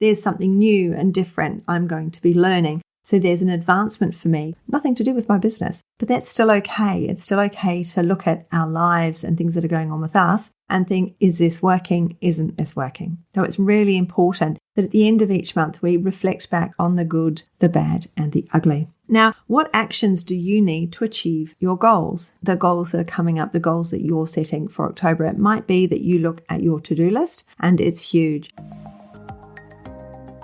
There's something new and different I'm going to be learning. So there's an advancement for me, nothing to do with my business, but that's still okay. It's still okay to look at our lives and things that are going on with us and think, is this working? Isn't this working? So it's really important that at the end of each month, we reflect back on the good, the bad, and the ugly. Now, what actions do you need to achieve your goals? The goals that are coming up, the goals that you're setting for October. It might be that you look at your to-do list and it's huge.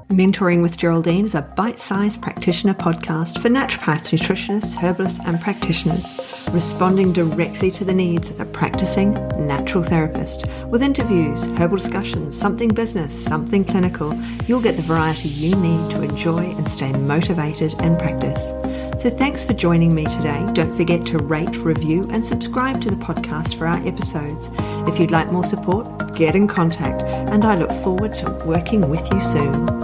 Mentoring with Geraldine is a bite-sized practitioner podcast for naturopaths, nutritionists, herbalists, and practitioners, responding directly to the needs of the practicing natural therapist. With interviews, herbal discussions, something business, something clinical, you'll get the variety you need to enjoy and stay motivated and practice. So thanks for joining me today. Don't forget to rate, review, and subscribe to the podcast for our episodes. If you'd like more support, get in contact, and I look forward to working with you soon.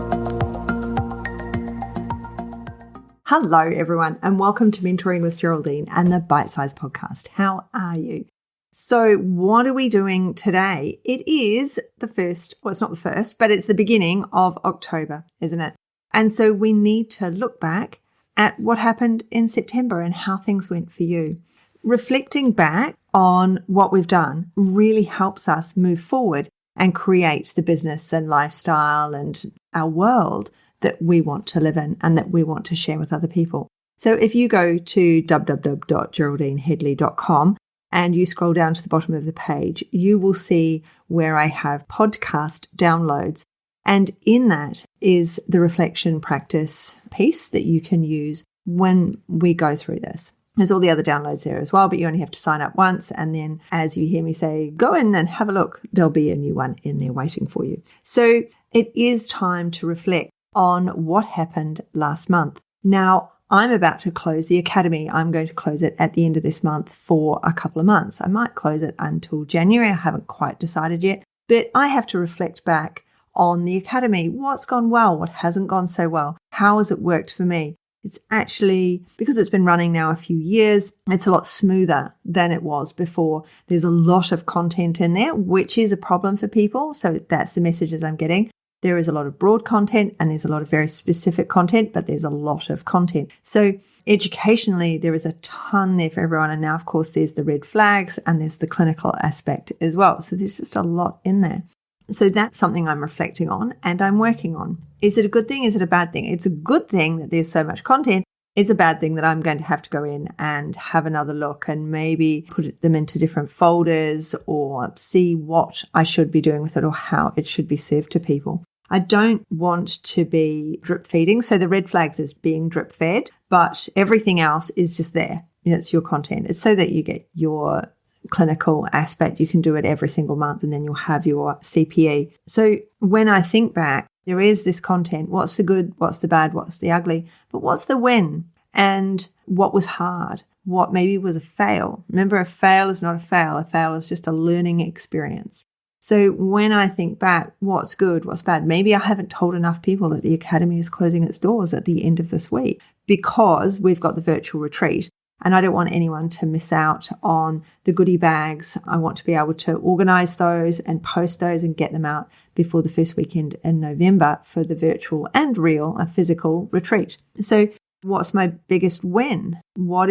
Hello, everyone, and welcome to Mentoring with Geraldine and the Bite Size Podcast. How are you? So what are we doing today? It is the first, well, it's not the first, but it's the beginning of October, isn't it? And so we need to look back at what happened in September and how things went for you. Reflecting back on what we've done really helps us move forward and create the business and lifestyle and our world that we want to live in and that we want to share with other people. So if you go to www.geraldineheadley.com and you scroll down to the bottom of the page, you will see where I have podcast downloads. And in that is the reflection practice piece that you can use when we go through this. There's all the other downloads there as well, but you only have to sign up once. And then as you hear me say, go in and have a look, there'll be a new one in there waiting for you. So it is time to reflect on what happened last month. Now, I'm about to close the academy. I'm going to close it at the end of this month for a couple of months. I might close it until January. I haven't quite decided yet, but I have to reflect back on the academy. What's gone well? What hasn't gone so well? How has it worked for me? It's actually, because it's been running now a few years, it's a lot smoother than it was before. There's a lot of content in there, which is a problem for people. So that's the messages I'm getting. There is a lot of broad content and there's a lot of very specific content, but there's a lot of content. So educationally, there is a ton there for everyone. And now, of course, there's the red flags and there's the clinical aspect as well. So there's just a lot in there. So that's something I'm reflecting on and I'm working on. Is it a good thing? Is it a bad thing? It's a good thing that there's so much content. It's a bad thing that I'm going to have to go in and have another look and maybe put them into different folders or see what I should be doing with it or how it should be served to people. I don't want to be drip feeding. So the red flags is being drip fed, but everything else is just there. It's your content. It's so that you get your clinical aspect. You can do it every single month and then you'll have your CPE. So when I think back, there is this content. What's the good? What's the bad? What's the ugly? But what's the win? And what was hard? What maybe was a fail? Remember, a fail is not a fail. A fail is just a learning experience. So when I think back, what's good, what's bad? Maybe I haven't told enough people that the academy is closing its doors at the end of this week because we've got the virtual retreat. And I don't want anyone to miss out on the goodie bags. I want to be able to organize those and post those and get them out before the first weekend in November for the virtual and real, a physical retreat. So what's my biggest win? And what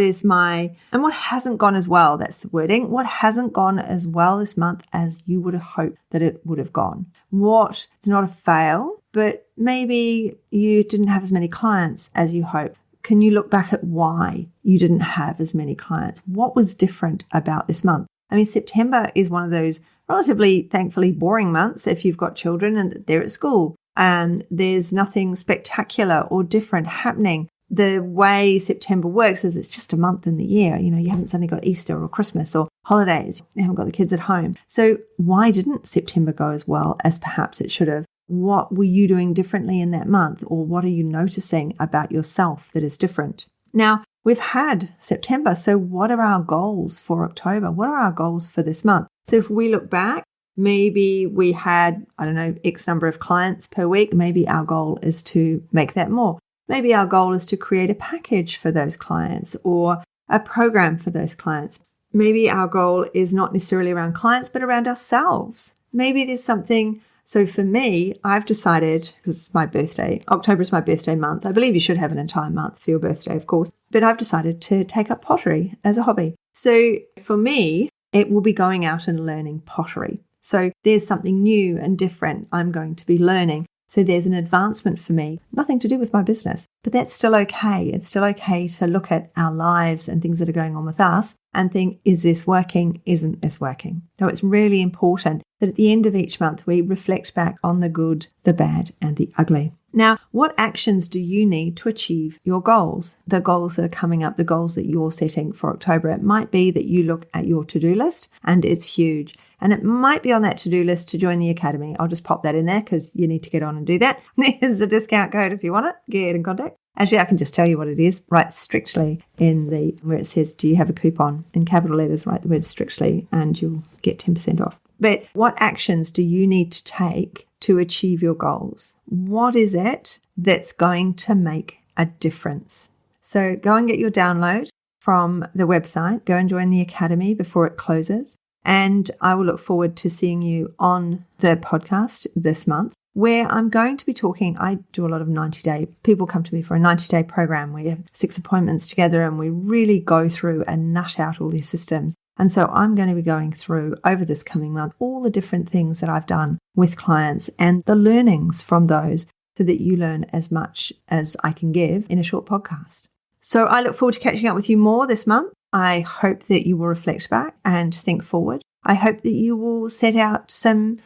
hasn't gone as well? That's the wording. What hasn't gone as well this month as you would have hoped that it would have gone? It's not a fail, but maybe you didn't have as many clients as you hoped. Can you look back at why you didn't have as many clients? What was different about this month? I mean, September is one of those relatively, thankfully, boring months if you've got children and they're at school and there's nothing spectacular or different happening. The way September works is it's just a month in the year. You haven't suddenly got Easter or Christmas or holidays. You haven't got the kids at home. So why didn't September go as well as perhaps it should have? What were you doing differently in that month? Or what are you noticing about yourself that is different? Now, we've had September. So what are our goals for October? What are our goals for this month? So if we look back, maybe we had, X number of clients per week. Maybe our goal is to make that more. Maybe our goal is to create a package for those clients or a program for those clients. Maybe our goal is not necessarily around clients, but around ourselves. Maybe there's something So for me, I've decided, because it's my birthday, October is my birthday month. I believe you should have an entire month for your birthday, of course. But I've decided to take up pottery as a hobby. So for me, it will be going out and learning pottery. So there's something new and different I'm going to be learning. So there's an advancement for me, nothing to do with my business, but that's still okay. It's still okay to look at our lives and things that are going on with us and think, is this working? Isn't this working? So it's really important that at the end of each month, we reflect back on the good, the bad, and the ugly. Now, what actions do you need to achieve your goals? The goals that are coming up, the goals that you're setting for October. It might be that you look at your to-do list and it's huge. And it might be on that to-do list to join the academy. I'll just pop that in there because you need to get on and do that. There's the discount code if you want it. Get in contact. Actually, I can just tell you what it is. Write strictly in where it says, do you have a coupon? In capital letters, write the word strictly and you'll get 10% off. But what actions do you need to take to achieve your goals? What is it that's going to make a difference? So go and get your download from the website. Go and join the academy before it closes. And I will look forward to seeing you on the podcast this month, where I'm going to be talking. I do a lot of 90-day. People come to me for a 90-day program. We have 6 appointments together and we really go through and nut out all these systems. And so I'm going to be going through over this coming month all the different things that I've done with clients and the learnings from those so that you learn as much as I can give in a short podcast. So I look forward to catching up with you more this month. I hope that you will reflect back and think forward. I hope that you will set out some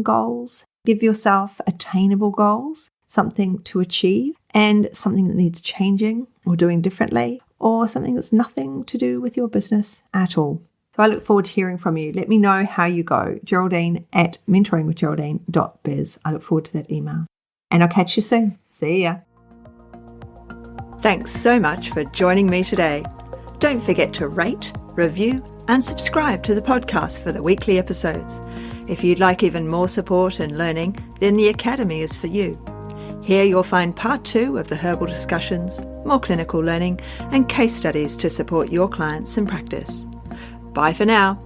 goals, give yourself attainable goals, something to achieve and something that needs changing or doing differently or something that's nothing to do with your business at all. So I look forward to hearing from you. Let me know how you go. Geraldine at mentoringwithgeraldine.biz. I look forward to that email. And I'll catch you soon. See ya. Thanks so much for joining me today. Don't forget to rate, review, and subscribe to the podcast for the weekly episodes. If you'd like even more support and learning, then the Academy is for you. Here you'll find part 2 of the herbal discussions, more clinical learning, and case studies to support your clients in practice. Bye for now.